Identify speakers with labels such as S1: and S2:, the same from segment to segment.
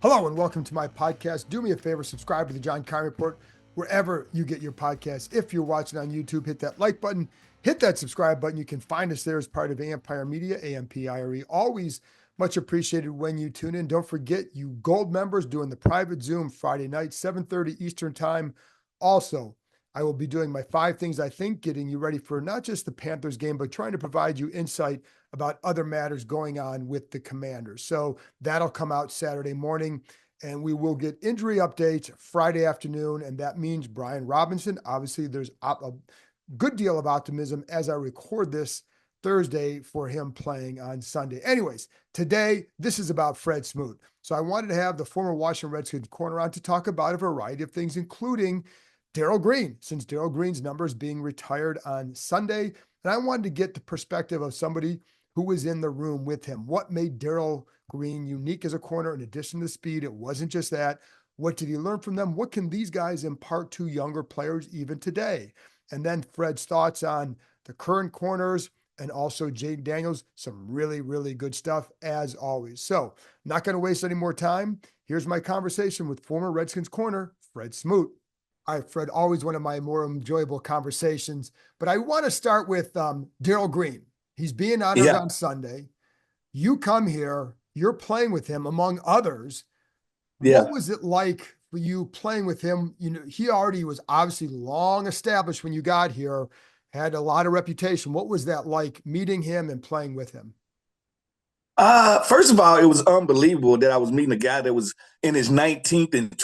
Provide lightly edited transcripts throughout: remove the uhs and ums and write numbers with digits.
S1: Hello and welcome to my podcast. Do me a favor, subscribe to the John Keim Report wherever you get your podcasts. If you're watching on YouTube, hit that like button, hit that subscribe button. You can find us there as part of Ampire Media, Ampire. Always much appreciated when you tune in. Don't forget, you gold members doing the private Zoom Friday night, 7:30 Eastern time. Also, I will be doing my 5 things I think, getting you ready for not just the Panthers game, but trying to provide you insight about other matters going on with the Commanders. So that'll come out Saturday morning, and we will get injury updates Friday afternoon, and that means Brian Robinson. Obviously, there's a good deal of optimism as I record this Thursday for him playing on Sunday. Anyways, today, this is about Fred Smoot. So I wanted to have the former Washington Redskins corner on to talk about a variety of things, including Darrell Green, since Darrell Green's number is being retired on Sunday. And I wanted to get the perspective of somebody who was in the room with him. What made Darrell Green unique as a corner in addition to speed? It wasn't just that. What did he learn from them? What can these guys impart to younger players even today? And then Fred's thoughts on the current corners and also Jayden Daniels. Some really, really good stuff as always. So not going to waste any more time. Here's my conversation with former Redskins corner, Fred Smoot. All right, Fred, always one of my more enjoyable conversations. But I want to start with Darrell Green. He's being honored on Sunday. You come here, you're playing with him, among others. What was it like for you playing with him? You know, he already was obviously long established when you got here, had a lot of reputation. What was that like meeting him and playing with him?
S2: First of all, it was unbelievable that I was meeting a guy that was in his 19th and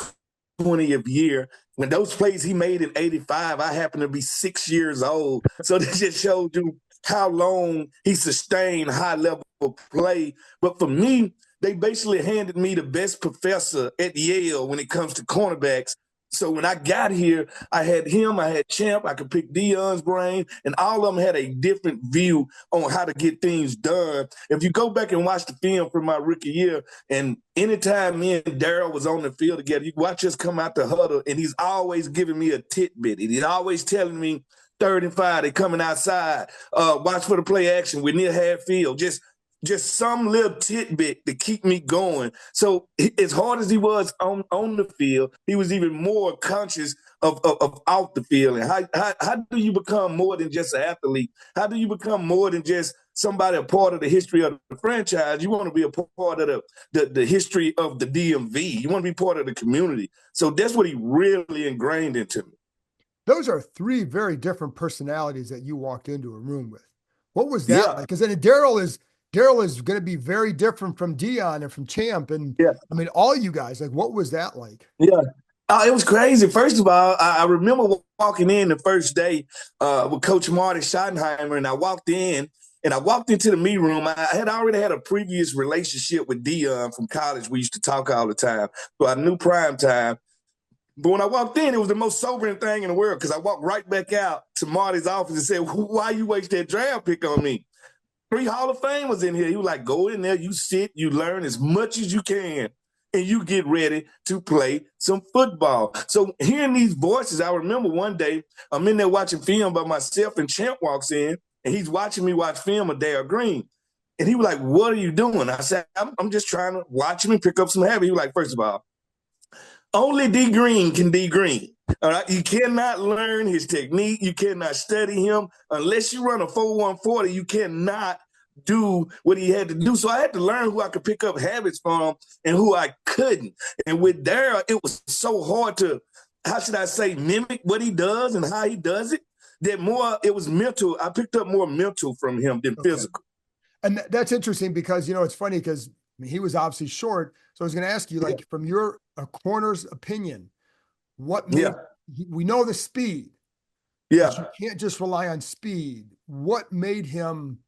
S2: 20th year. When those plays he made in 85, I happened to be 6 years old. So that just showed you how long he sustained high level play. But for me, they basically handed me the best professor at Yale when it comes to cornerbacks. So when I got here, I had him, I had Champ, I could pick Dion's brain, and all of them had a different view on how to get things done. If you go back and watch the film from my rookie year, and anytime me and Darrell was on the field together, you watch us come out the huddle, and he's always giving me a tidbit. He's always telling me 3rd and 5, they're coming outside. Watch for the play action. We're near half field. Just some little tidbit to keep me going. So as hard as he was on the field, he was even more conscious of off the field. And how do you become more than just an athlete? How do you become more than just somebody a part of the history of the franchise? You want to be a part of the history of the DMV. You want to be part of the community. So that's what he really ingrained into me.
S1: Those are 3 very different personalities that you walked into a room with. What was that like? Because then Darrell is going to be very different from Dion and from Champ. And I mean, all you guys, like, what was that like?
S2: Yeah. It was crazy. First of all, I remember walking in the first day with Coach Marty Schottenheimer, and I walked in and I walked into the meeting room. I had already had a previous relationship with Dion from college. We used to talk all the time. So I knew prime time. But when I walked in, it was the most sobering thing in the world because I walked right back out to Marty's office and said, "Why you waste that draft pick on me?" 3 Hall of Famers in here. He was like, "Go in there, you sit, you learn as much as you can, and you get ready to play some football." So hearing these voices, I remember one day I'm in there watching film by myself, and Champ walks in, and he's watching me watch film of Darrell Green. And he was like, "What are you doing?" I said, I'm just trying to watch him and pick up some habit. He was like, "First of all, only D Green can D Green. All right, you cannot learn his technique. You cannot study him unless you run a 4.140. You cannot do what he had to do." So I had to learn who I could pick up habits from and who I couldn't. And with Darrell, it was so hard to, how should I say, mimic what he does and how he does it. That more, it was mental. I picked up more mental from him than physical.
S1: And that's interesting because, you know, it's funny because he was obviously short. So I was going to ask you, like, from your corner's opinion, what made, we know the speed. But you can't just rely on speed. What made him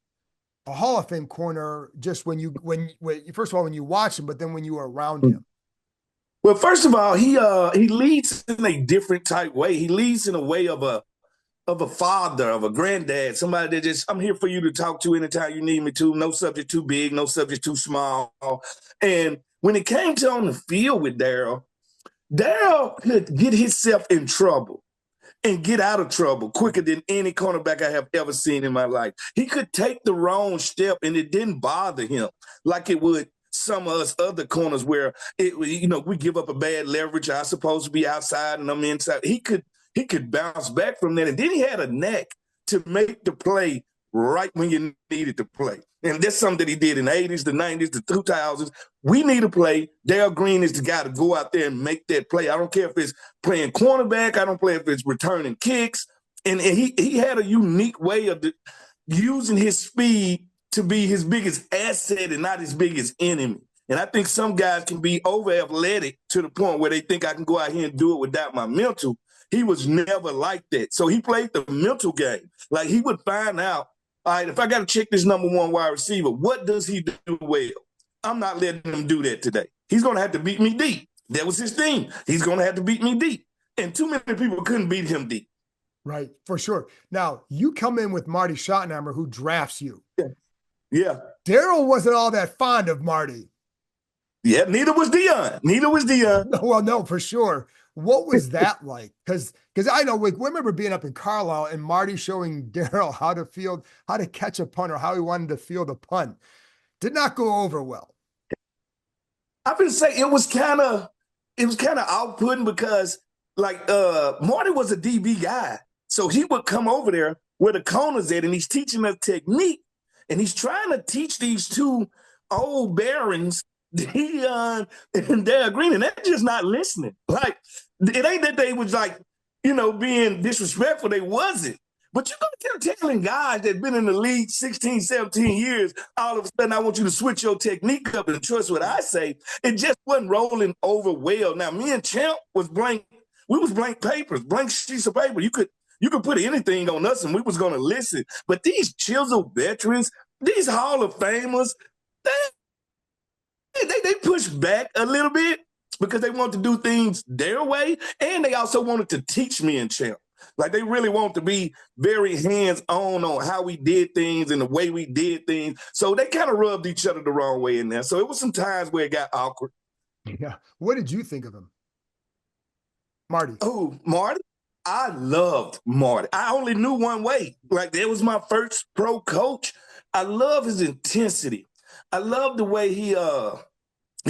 S1: a Hall of Fame corner just when first of all, when you watch him, but then when you were around him?
S2: Well, first of all, he leads in a different type way. He leads in a way of a father, of a granddad, somebody that just, I'm here for you to talk to anytime you need me to. No subject too big, no subject too small. And when it came to on the field with Darrell could get himself in trouble and get out of trouble quicker than any cornerback I have ever seen in my life. He could take the wrong step and it didn't bother him like it would some of us other corners where we give up a bad leverage. I'm supposed to be outside and I'm inside. He could bounce back from that. And then he had a knack to make the play right when you needed to play. And that's something that he did in the 80s, the 90s, the 2000s. We need a play. Darrell Green is the guy to go out there and make that play. I don't care if it's playing cornerback. I don't care if it's returning kicks. And he had a unique way of using his speed to be his biggest asset and not his biggest enemy. And I think some guys can be over athletic to the point where they think I can go out here and do it without my mental. He was never like that. So he played the mental game. Like he would find out, all right, if I got to check this number one wide receiver, what does he do well? I'm not letting him do that today. He's going to have to beat me deep. That was his thing. He's going to have to beat me deep. And too many people couldn't beat him deep.
S1: Right, for sure. Now, you come in with Marty Schottenheimer, who drafts you.
S2: Yeah.
S1: Darrell wasn't all that fond of Marty.
S2: Yeah, neither was Deion.
S1: Well, no, for sure. What was that like? Because I know, we remember being up in Carlisle and Marty showing Darrell how to catch a punt or how he wanted to field a punt. Did not go over well.
S2: I've been saying it was kind of outputting because Marty was a DB guy. So he would come over there where the corner's at and he's teaching us technique. And he's trying to teach these two old barons, Deion and Darrell Green, and they're just not listening. Like, it ain't that they was being disrespectful. They wasn't. But you're going to keep telling guys that been in the league 16, 17 years, all of a sudden I want you to switch your technique up and trust what I say. It just wasn't rolling over well. Now, me and Champ was blank. We was blank papers, blank sheets of paper. You could put anything on us and we was going to listen. But these chiseled veterans, these Hall of Famers, they push back a little bit because they want to do things their way. And they also wanted to teach me and Champ. Like they really want to be very hands-on on how we did things and the way we did things. So they kind of rubbed each other the wrong way in there. So it was some times where it got awkward.
S1: Yeah. What did you think of him? Marty.
S2: Oh, Marty? I loved Marty. I only knew one way. Like, that was my first pro coach. I love his intensity. I love the way he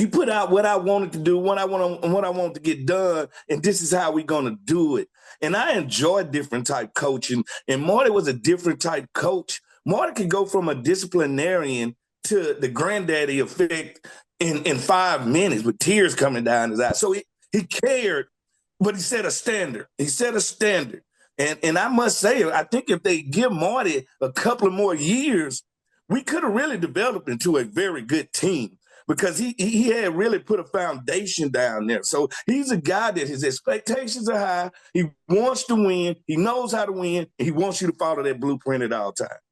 S2: put out what I wanted to do, what I wanted to get done, and this is how we're gonna do it. And I enjoy different type coaching. And Marty was a different type coach. Marty could go from a disciplinarian to the granddaddy effect in 5 minutes with tears coming down his eyes. So he cared. But he set a standard. And I must say, I think if they give Marty a couple of more years, we could have really developed into a very good team because he had really put a foundation down there. So he's a guy that his expectations are high. He wants to win. He knows how to win. And he wants you to follow that blueprint at all times.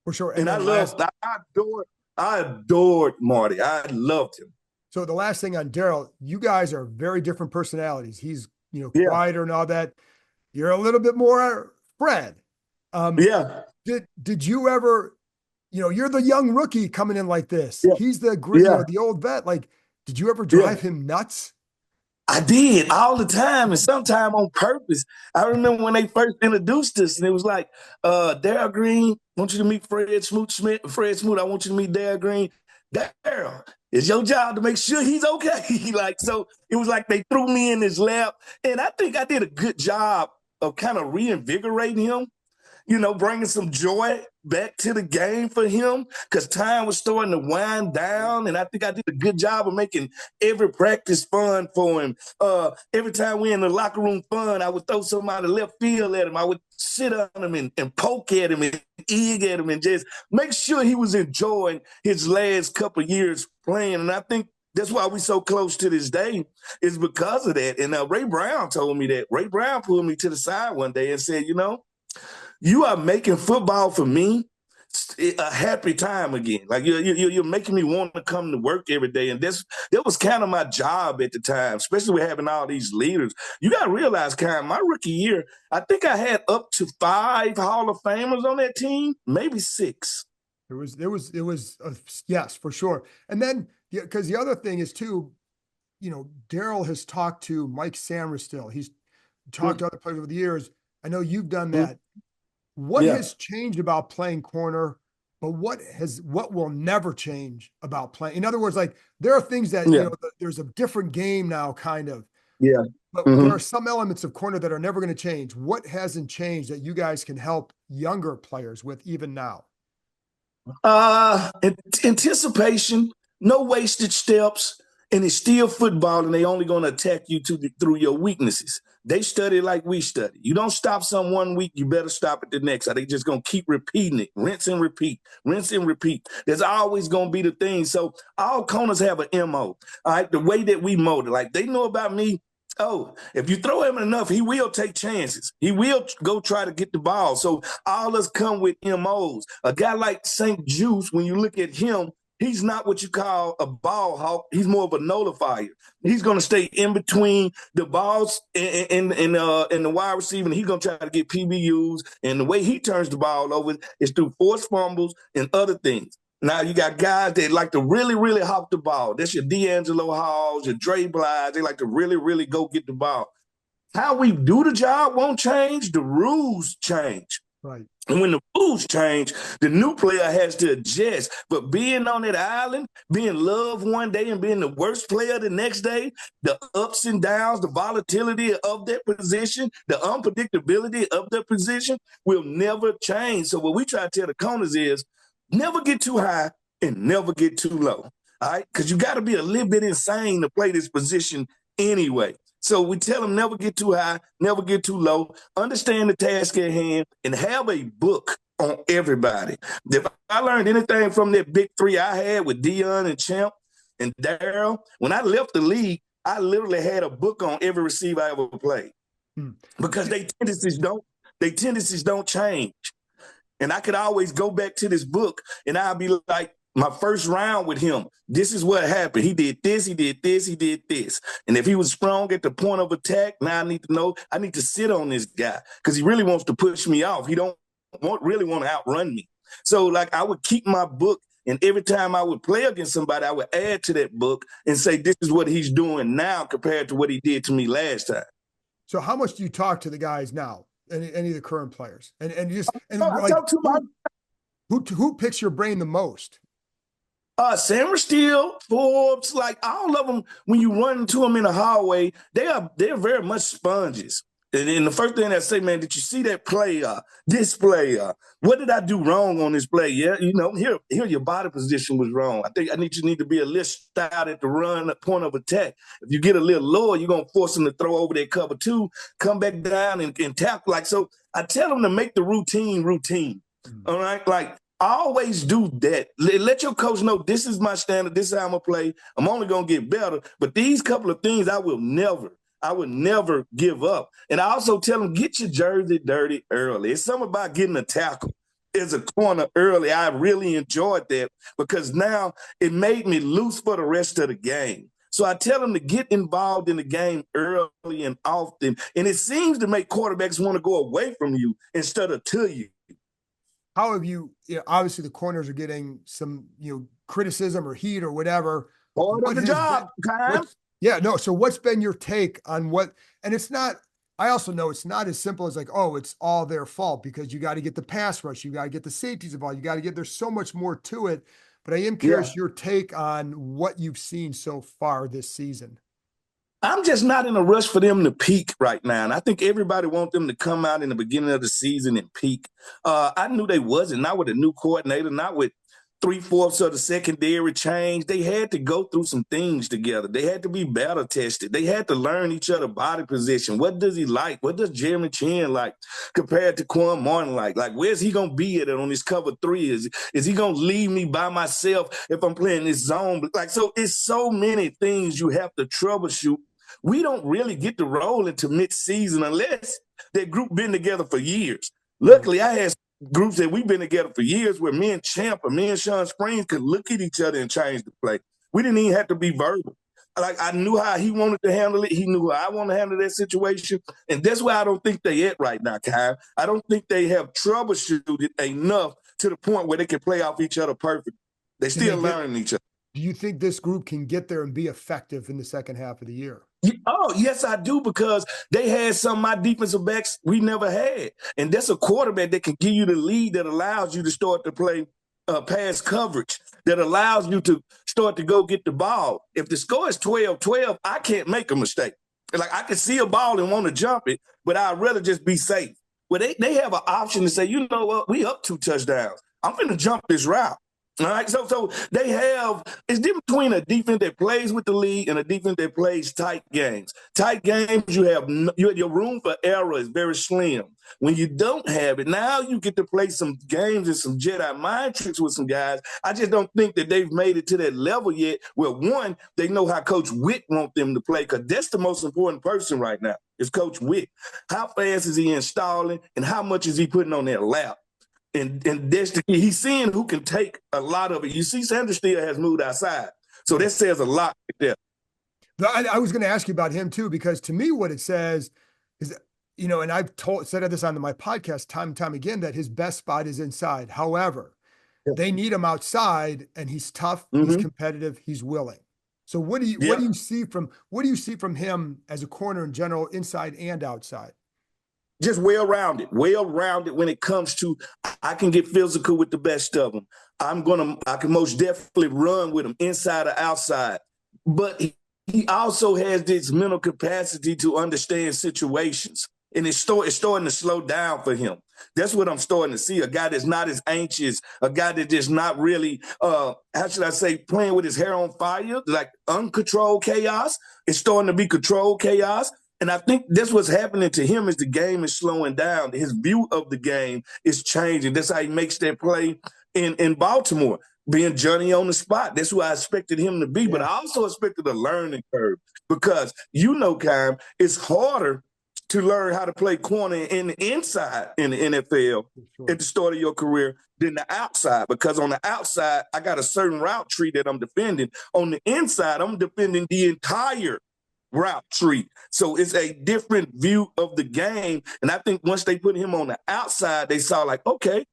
S1: For sure.
S2: And I adored Marty. I loved him.
S1: So the last thing on Darrell, you guys are very different personalities. He's quieter and all that. You're a little bit more Fred.
S2: Yeah.
S1: Did you ever, you're the young rookie coming in like this.
S2: Yeah.
S1: He's the the old vet. Like, did you ever drive him nuts?
S2: I did all the time, and sometimes on purpose. I remember when they first introduced us, and it was like, Darrell Green, I want you to meet Fred Smoot. Fred Smoot, I want you to meet Darrell Green. Darrell, it's your job to make sure he's okay. So it was like they threw me in his lap. And I think I did a good job of kind of reinvigorating him, bringing some joy back to the game for him because time was starting to wind down. And I think I did a good job of making every practice fun for him. Every time we in the locker room fun, I would throw somebody left field at him. I would sit on him and poke at him and egg at him and just make sure he was enjoying his last couple of years playing. And I think that's why we're so close to this day is because of that. And Ray Brown told me that. Ray Brown pulled me to the side one day and said, you are making football for me a happy time again. Like you're making me want to come to work every day. And that was kind of my job at the time, especially with having all these leaders. You got to realize, Keim, my rookie year, I think I had up to 5 Hall of Famers on that team, maybe 6.
S1: It was yes, for sure. And then, because the other thing is too, Darrell has talked to Mike Sammerstill. He's talked to other players over the years. I know you've done that. What has changed about playing corner But what will never change about playing? In other words, like there are things that,
S2: Yeah.
S1: there's a different game now kind of,
S2: Yeah.
S1: but there
S2: Mm-hmm.
S1: are some elements of corner that are never going to change. What hasn't changed that you guys can help younger players with even now?
S2: Anticipation, no wasted steps, and it's still football, and they only going to attack you through your weaknesses. They study like we study. You don't stop some one week, you better stop it the next. Are they just going to keep repeating it, rinse and repeat, rinse and repeat? There's always going to be the thing. So all corners have an MO. All right, the way that we mold it, like they know about me. Oh, if you throw him enough, he will take chances. He will go try to get the ball. So all us come with MOs. A guy like St. Juice, when you look at him, he's not what you call a ball hawk. He's more of a nullifier. He's going to stay in between the balls and the wide receiver, and he's going to try to get PBUs. And the way he turns the ball over is through forced fumbles and other things. Now you got guys that like to really, really hawk the ball. That's your D'Angelo Halls, your Dre Blige. They like to really, really go get the ball. How we do the job won't change. The rules change.
S1: Right.
S2: And when the rules change, the new player has to adjust. But being on that island, being loved one day and being the worst player the next day, the ups and downs, the volatility of that position, the unpredictability of the position will never change. So what we try to tell the corners is, never get too high and never get too low, all right? Because you got to be a little bit insane to play this position anyway. So we tell them never get too high, never get too low, understand the task at hand, and have a book on everybody. If I learned anything from that big three I had with Dion and Champ and Darrell, when I left the league, I literally had a book on every receiver I ever played because their tendencies don't change. And I could always go back to this book and I'll be like, my first round with him, this is what happened. He did this, he did this, he did this. And if he was strong at the point of attack, now I need to know, I need to sit on this guy because he really wants to push me off. He don't really want to outrun me. So like I would keep my book, and every time I would play against somebody, I would add to that book and say, this is what he's doing now compared to what he did to me last time.
S1: So how much do you talk to the guys now? Any of the current players, and who picks your brain the most?
S2: Sam Steele, Forbes, like all of them. When you run into them in the hallway, they're very much sponges. And the first thing they say, man, did you see that play? This play? What did I do wrong on this play? Yeah, here your body position was wrong. I need to be a little stout at the run, at point of attack. If you get a little lower, you're gonna force them to throw over that cover two, come back down and tackle. Like so, I tell them to make the routine. All right, like always do that. Let your coach know this is my standard. This is how I'm gonna play. I'm only gonna get better. But these couple of things, I would never give up. And I also tell them, get your jersey dirty early. It's something about getting a tackle as a corner early. I really enjoyed that because now it made me loose for the rest of the game. So I tell them to get involved in the game early and often. And it seems to make quarterbacks want to go away from you instead of to you.
S1: How have obviously the corners are getting some, criticism or heat or whatever.
S2: Part of the job, Keim.
S1: Yeah, no. So what's been your take on and it's not, I also know it's not as simple as like, oh, it's all their fault because you got to get the pass rush. You got to get the safeties involved. There's so much more to it, but I am curious your take on what you've seen so far this season.
S2: I'm just not in a rush for them to peak right now. And I think everybody wants them to come out in the beginning of the season and peak. I knew they wasn't, not with a new coordinator, not with 3/4 of the secondary change. They had to go through some things together. They had to be battle tested. They had to learn each other's body position. What does he like? What does Jeremy Chin like compared to Quan Martin like? Like, where's he going to be at on his cover three? Is he going to leave me by myself if I'm playing this zone? Like, so it's so many things you have to troubleshoot. We don't really get to roll into mid-season unless that group been together for years. Luckily, I had groups that we've been together for years where me and Champ or me and Sean Springs could look at each other and change the play. We didn't even have to be verbal. Like, I knew how he wanted to handle it. He knew how I want to handle that situation. And that's why I don't think they at right now, Keim. I don't think they have troubleshooted enough to the point where they can play off each other perfectly. They're still learning each other.
S1: Do you think this group can get there and be effective in the second half of the year?
S2: Oh, yes, I do, because they had some of my defensive backs we never had. And that's a quarterback that can give you the lead that allows you to start to play pass coverage that allows you to start to go get the ball. If the score is 12-12, I can't make a mistake. Like, I can see a ball and want to jump it, but I'd rather just be safe. Well, they have an option to say, you know what, we up 2 touchdowns. I'm going to jump this route. All right, so they have – it's different between a defense that plays with the lead and a defense that plays tight games. Tight games, your room for error is very slim. When you don't have it, now you get to play some games and some Jedi mind tricks with some guys. I just don't think that they've made it to that level yet where, one, they know how Coach Witt wants them to play, because that's the most important person right now is Coach Witt. How fast is he installing and how much is he putting on their lap? And that's the key. He's seeing who can take a lot of it. You see, Sanders still has moved outside. So that says a lot right there.
S1: I was going to ask you about him too, because to me, what it says is, you know, and I've said this on my podcast time and time again, that his best spot is inside. However, they need him outside, and he's tough, he's competitive, he's willing. So what do you see from him as a corner in general, inside and outside?
S2: Just well-rounded when it comes to, I can get physical with the best of them. I can most definitely run with them inside or outside. But he also has this mental capacity to understand situations. And it's starting to slow down for him. That's what I'm starting to see. A guy that's not as anxious, a guy that is not really, how should I say, playing with his hair on fire, like uncontrolled chaos. It's starting to be controlled chaos. And I think that's what's happening to him is the game is slowing down. His view of the game is changing. That's how he makes that play in Baltimore, being Johnny on the spot. That's who I expected him to be. Yeah. But I also expected a learning curve because, Keim, it's harder to learn how to play corner in the inside in the NFL at the start of your career than the outside, because on the outside, I got a certain route tree that I'm defending. On the inside, I'm defending the entire route tree. So it's a different view of the game. And I think once they put him on the outside, they saw like, okay,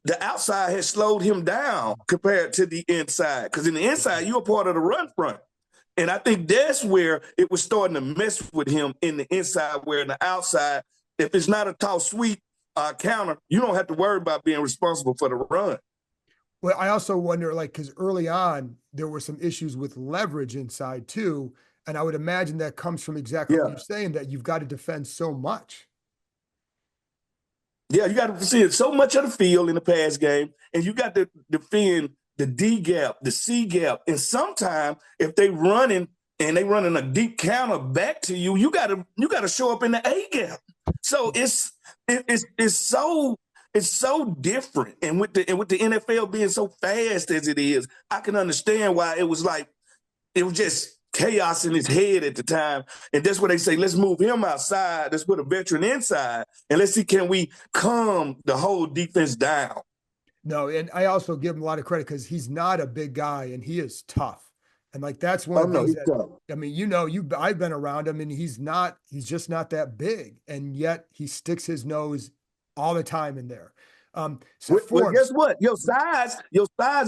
S2: the outside has slowed him down compared to the inside. Because in the inside, you're a part of the run front. And I think that's where it was starting to mess with him in the inside, where in the outside, if it's not a toss sweep counter, you don't have to worry about being responsible for the run.
S1: Well, I also wonder, because early on, there were some issues with leverage inside too. And I would imagine that comes from exactly what you're saying, that you've got to defend so much.
S2: Yeah, you got to see so much of the field in the pass game, and you got to defend the D gap, the C gap. And sometimes if they running a deep counter back to you, you got to show up in the A gap. So it's so different. And with the NFL being so fast as it is, I can understand why it was just chaos in his head at the time. And that's where they say, let's move him outside. Let's put a veteran inside. And let's see, can we calm the whole defense down?
S1: No, and I also give him a lot of credit because he's not a big guy and he is tough. And that's one of the things that, I mean, I've been around him and he's just not that big. And yet he sticks his nose all the time in there.
S2: Well, guess what? Your size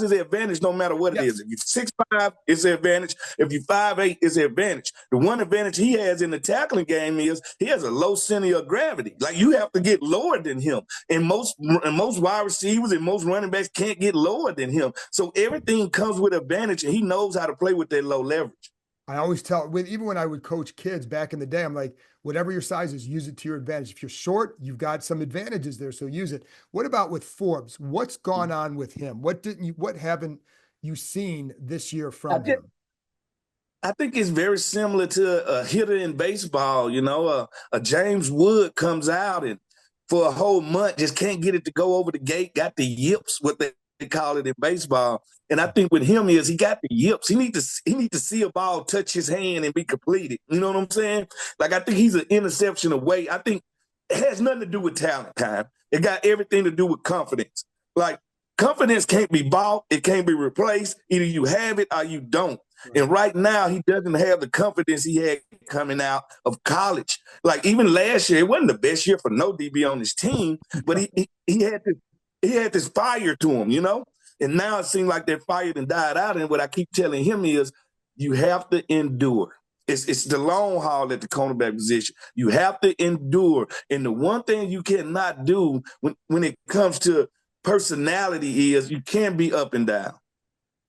S2: is an advantage no matter what it is. If you're 6'5", it's an advantage. If you're 5'8", it's an advantage. The one advantage he has in the tackling game is he has a low center of gravity. Like, you have to get lower than him. And most wide receivers and most running backs can't get lower than him. So everything comes with advantage, and he knows how to play with that low leverage.
S1: I always even when I would coach kids back in the day, I'm like, whatever your size is, use it to your advantage. If you're short, you've got some advantages there, so use it. What about with Forbes? What's gone on with him? What haven't you seen this year from him?
S2: I think it's very similar to a hitter in baseball. A James Wood comes out and for a whole month just can't get it to go over the gate, got the yips, what they call it in baseball. And I think with him is he got the yips. He need to see a ball touch his hand and be completed. You know what I'm saying? Like, I think he's an interception away. I think it has nothing to do with talent, Keim. It got everything to do with confidence. Like, confidence can't be bought. It can't be replaced. Either you have it or you don't. Right. And right now, he doesn't have the confidence he had coming out of college. Like, even last year, it wasn't the best year for no DB on his team, but he had this fire to him, And now it seems like that fire done died out. And what I keep telling him is, you have to endure. It's the long haul at the cornerback position. You have to endure. And the one thing you cannot do when it comes to personality is you can't be up and down.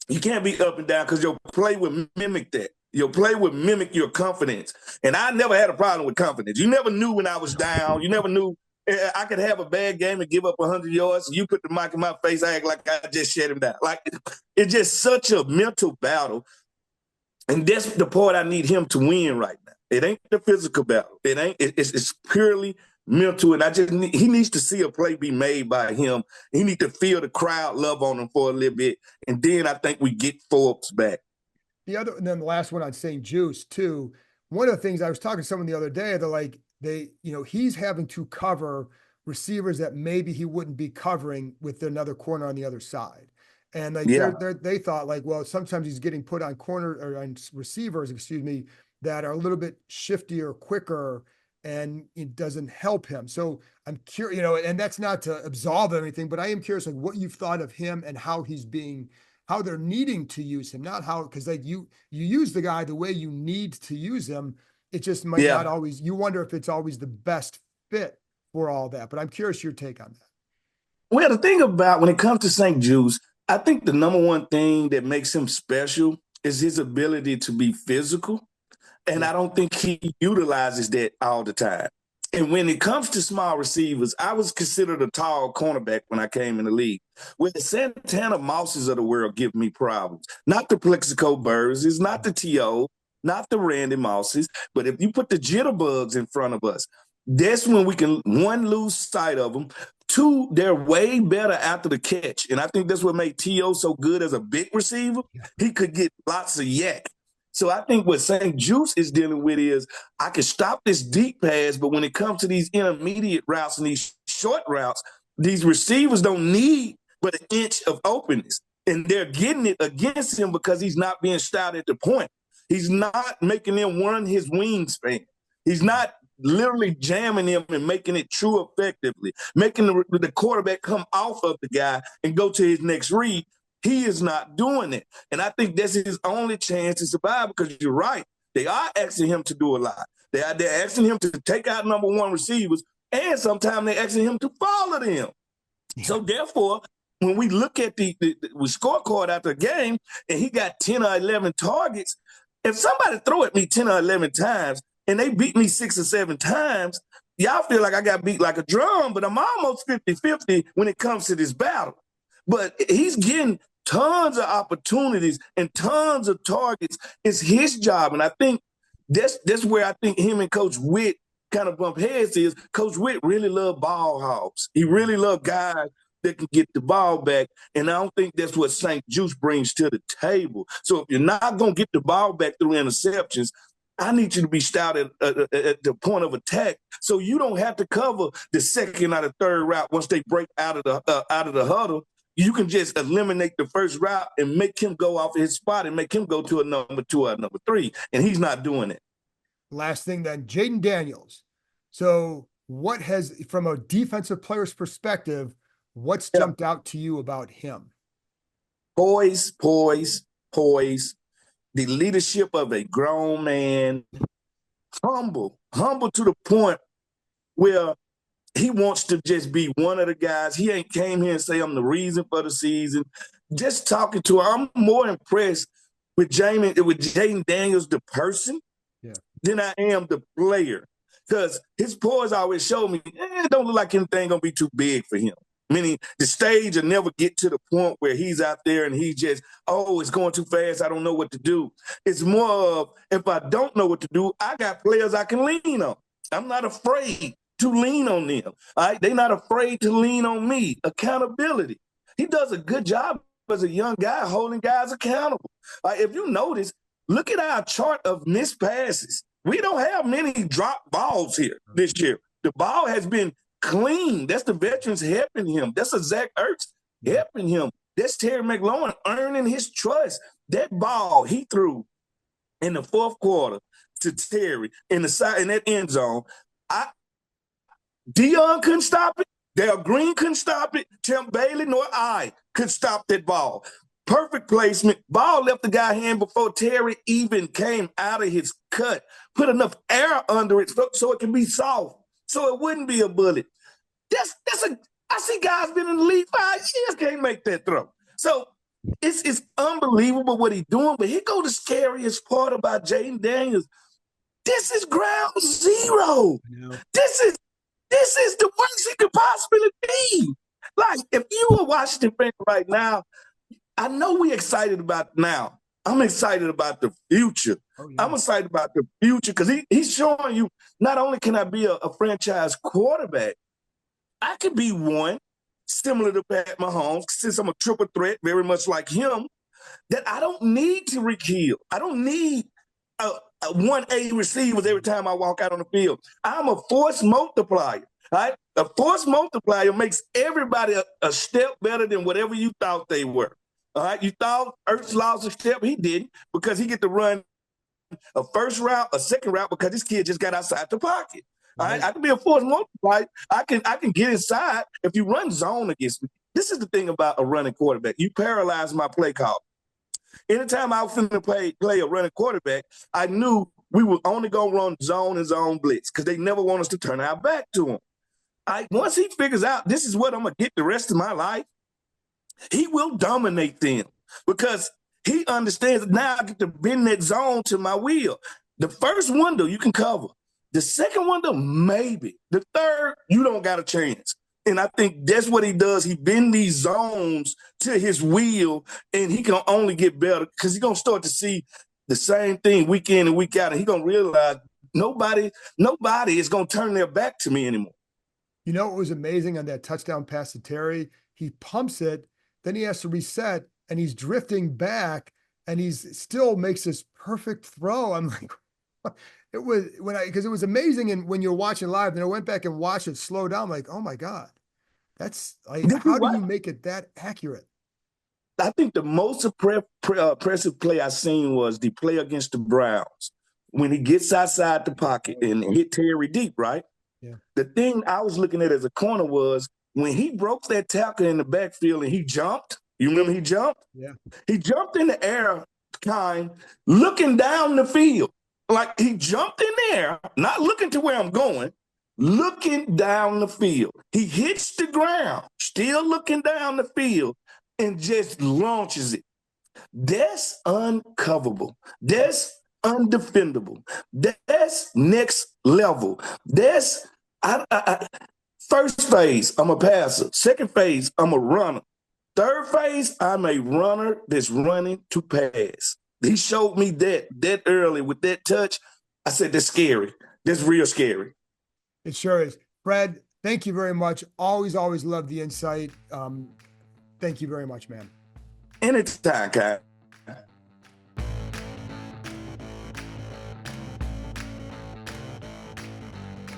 S2: You can't be up and down because your play would mimic that. Your play would mimic your confidence. And I never had a problem with confidence. You never knew when I was down. You never knew. I could have a bad game and give up 100 yards. You put the mic in my face, I act like I just shut him down. Like, it's just such a mental battle. And that's the part I need him to win right now. It ain't the physical battle. It's purely mental. And he needs to see a play be made by him. He needs to feel the crowd love on him for a little bit. And then I think we get Forbes back.
S1: And then the last one on St. Juice too. One of the things I was talking to someone the other day, they're like, he's having to cover receivers that maybe he wouldn't be covering with another corner on the other side. And like they thought like, well, sometimes he's getting put on on receivers, that are a little bit shiftier, quicker, and it doesn't help him. So I'm curious, and that's not to absolve anything, but I am curious, like what you've thought of him and how how they're needing to use him, not how, because like you use the guy the way you need to use him. It just might not always, you wonder if it's always the best fit for all that. But I'm curious your take on that.
S2: Well, the thing about when it comes to St. Juice, I think the number one thing that makes him special is his ability to be physical. And I don't think he utilizes that all the time. And when it comes to small receivers, I was considered a tall cornerback when I came in the league. With the Santana Mosses of the world give me problems. Not the Plexico Burzes, not the T.O., not the Randy Mosses, but if you put the jitterbugs in front of us, that's when we can, one, lose sight of them. Two, they're way better after the catch. And I think that's what made T.O. so good as a big receiver. He could get lots of yak. So I think what St. Juice is dealing with is I can stop this deep pass, but when it comes to these intermediate routes and these short routes, these receivers don't need but an inch of openness. And they're getting it against him because he's not being stout at the point. He's not making them run his wingspan. He's not literally jamming him and making it true effectively, making the quarterback come off of the guy and go to his next read. He is not doing it. And I think that's his only chance to survive because you're right. They are asking him to do a lot. They're asking him to take out number one receivers, and sometimes they're asking him to follow them. Yeah. So therefore, when we look at the scorecard after the game and he got 10 or 11 targets, if somebody throw at me 10 or 11 times and they beat me 6 or 7 times, y'all feel like I got beat like a drum, but I'm almost 50-50 when it comes to this battle. But he's getting tons of opportunities and tons of targets. It's his job. And I think that's where I think him and Coach Witt kind of bump heads is Coach Witt really loved ball hogs. He really loved guys that can get the ball back. And I don't think that's what St. Juice brings to the table. So if you're not going to get the ball back through interceptions, I need you to be stout at the point of attack so you don't have to cover the second or the third route once they break out of the huddle. You can just eliminate the first route and make him go off his spot and make him go to a number 2 or a number 3, and he's not doing it.
S1: Last thing then, Jayden Daniels. So what has, from a defensive player's perspective, what's jumped out to you about him?
S2: Poise. The leadership of a grown man. Humble to the point where he wants to just be one of the guys. He ain't came here and say, I'm the reason for the season. Just talking to him, I'm more impressed with Jayden Daniels, the person, than I am the player. Because his poise always showed me, it don't look like anything going to be too big for him. Meaning the stage will never get to the point where he's out there and he's just, it's going too fast, I don't know what to do. It's more of, if I don't know what to do, I got players I can lean on. I'm not afraid to lean on them. All right? They're not afraid to lean on me. Accountability. He does a good job as a young guy holding guys accountable. If you notice, look at our chart of missed passes. We don't have many drop balls here this year. The ball has been clean. That's the veterans helping him. That's a Zach Ertz helping him. That's Terry McLaurin earning his trust. That ball he threw in the fourth quarter to Terry in that end zone, Dion couldn't stop it. Darrell Green couldn't stop it. Tim Bailey nor I could stop that ball. Perfect placement. Ball left the guy's hand before Terry even came out of his cut. Put enough air under it so it can be soft, so it wouldn't be a bullet. I see guys been in the league 5 years can't make that throw. So it's unbelievable what he's doing. But here go the scariest part about Jayden Daniels. This is ground zero. This is the worst he could possibly be. Like, if you a Washington fan right now, I know we're excited about now. I'm excited about the future. Oh, yeah. I'm excited about the future because he's showing you not only can I be a franchise quarterback, I could be one similar to Pat Mahomes since I'm a triple threat, very much like him, that I don't need to Hill. I don't need a 1A receivers every time I walk out on the field. I'm a force multiplier. Right? A force multiplier makes everybody a step better than whatever you thought they were. All right, you thought Ertz lost a step. He didn't because he get to run a first route, a second route because this kid just got outside the pocket. All right, I can be a force multiplier. I can get inside if you run zone against me. This is the thing about a running quarterback. You paralyze my play call. Anytime I was going to play a running quarterback, I knew we were only going to run zone and zone blitz because they never want us to turn our back to him. Once he figures out this is what I'm going to get the rest of my life, he will dominate them because he understands now I get to bend that zone to my will. The first window you can cover. The second window, maybe. The third, you don't got a chance. And I think that's what he does. He bends these zones to his will, and he can only get better because he's going to start to see the same thing week in and week out, and he's going to realize nobody is going to turn their back to me anymore.
S1: You know what was amazing on that touchdown pass to Terry? He pumps it, then he has to reset, and he's drifting back, and he's still makes this perfect throw. I'm like, it was because it was amazing. And when you're watching live, then I went back and watched it slow down. I'm like, oh my God, that's like, how do you make it that accurate?
S2: I think the most impressive play I seen was the play against the Browns when he gets outside the pocket and hit Terry deep, right?
S1: Yeah.
S2: The thing I was looking at as a corner was when he broke that tackle in the backfield and he jumped. You remember he jumped?
S1: Yeah.
S2: He jumped in the air, Keim, looking down the field. Like he jumped in there, not looking to where I'm going, looking down the field. He hits the ground, still looking down the field, and just launches it. That's uncoverable. That's undefendable. That's next level. That's first phase, I'm a passer. Second phase, I'm a runner. Third phase, I'm a runner that's running to pass. He showed me that early with that touch. I said, that's scary. That's real scary.
S1: It sure is. Fred, thank you very much. Always love the insight. Thank you very much, man.
S2: Anytime, Keim.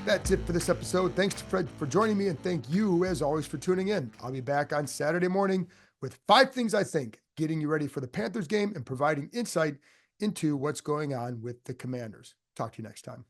S1: That's it for this episode. Thanks to Fred for joining me, and thank you, as always, for tuning in. I'll be back on Saturday morning with 5 things I think, getting you ready for the Panthers game and providing insight into what's going on with the Commanders. Talk to you next time.